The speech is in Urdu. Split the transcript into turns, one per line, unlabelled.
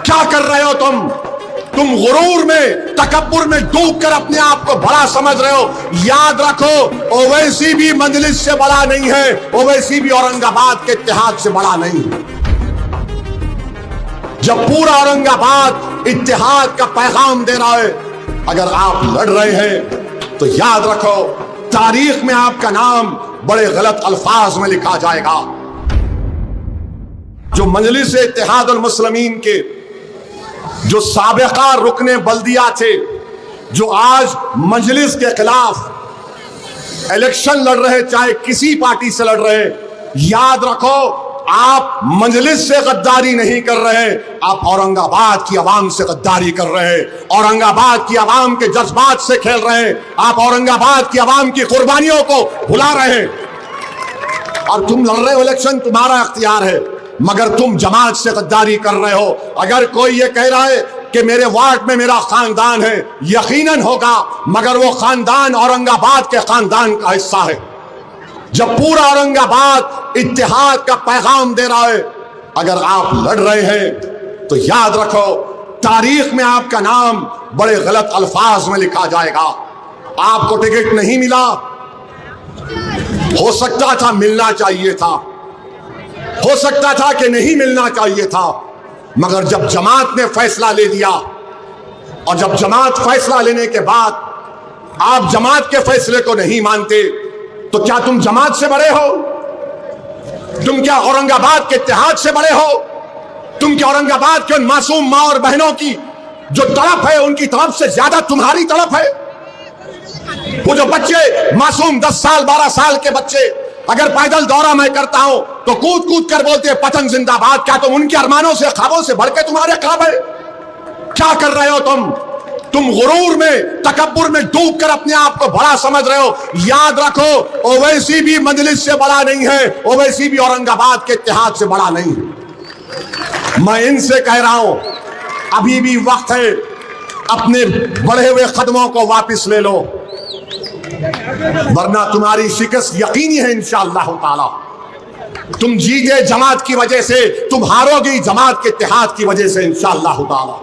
کیا کر رہے ہو تم غرور میں تکبر میں ڈوب کر اپنے آپ کو بڑا سمجھ رہے ہو. یاد رکھو اویسی بھی مجلس سے بڑا نہیں ہے, اویسی بھی اورنگ آباد کے اتحاد سے بڑا نہیں. جب پورا اورنگ آباد اتحاد کا پیغام دے رہا ہے, اگر آپ لڑ رہے ہیں تو یاد رکھو تاریخ میں آپ کا نام بڑے غلط الفاظ میں لکھا جائے گا. جو مجلس اتحاد المسلمین کے جو سابقہ رکن بلدیہ تھے, جو آج مجلس کے خلاف الیکشن لڑ رہے, چاہے کسی پارٹی سے لڑ رہے, یاد رکھو آپ مجلس سے غداری نہیں کر رہے, آپ اورنگ آباد کی عوام سے غداری کر رہے ہیں, اورنگ آباد کی عوام کے جذبات سے کھیل رہے ہیں, آپ اورنگ آباد کی عوام کی قربانیوں کو بھلا رہے ہیں. اور تم لڑ رہے ہو الیکشن, تمہارا اختیار ہے, مگر تم جماعت سے غداری کر رہے ہو. اگر کوئی یہ کہہ رہا ہے کہ میرے وارڈ میں میرا خاندان ہے, یقیناً ہوگا, مگر وہ خاندان اورنگ آباد کے خاندان کا حصہ ہے. جب پورا اورنگ آباد اتحاد کا پیغام دے رہا ہے, اگر آپ لڑ رہے ہیں تو یاد رکھو تاریخ میں آپ کا نام بڑے غلط الفاظ میں لکھا جائے گا. آپ کو ٹکٹ نہیں ملا, ہو سکتا تھا ملنا چاہیے تھا, ہو سکتا تھا کہ نہیں ملنا چاہیے تھا, مگر جب جماعت نے فیصلہ لے دیا, اور جب جماعت فیصلہ لینے کے بعد آپ جماعت کے فیصلے کو نہیں مانتے, تو کیا تم جماعت سے بڑے ہو؟ تم کیا اورنگ آباد کے اتحاد سے بڑے ہو؟ تم کیا اورنگ آباد کے ان معصوم ماں اور بہنوں کی جو تڑپ ہے, ان کی تڑپ سے زیادہ تمہاری تڑپ ہے؟ وہ جو بچے معصوم 10 سال 12 سال کے بچے اگر پیدل دورہ میں کرتا ہوں تو کود کود کر بولتے ہیں پتنگ زندہ باد, کیا تم ان کے ارمانوں سے خوابوں سے بڑھ کے تمہارے خواب ہے؟ کیا کر رہے ہو تم غرور میں تکبر میں ڈوب کر اپنے آپ کو بڑا سمجھ رہے ہو. یاد رکھو اویسی بھی مجلس سے بڑا نہیں ہے, اویسی بھی اورنگ آباد کے اتحاد سے بڑا نہیں. میں ان سے کہہ رہا ہوں ابھی بھی وقت ہے, اپنے بڑھے ہوئے قدموں کو واپس لے لو, ورنہ تمہاری شکست یقینی ہے انشاءاللہ تعالی. تم جیتے جماعت کی وجہ سے, تم ہارو گی جماعت کے اتحاد کی وجہ سے انشاءاللہ تعالی.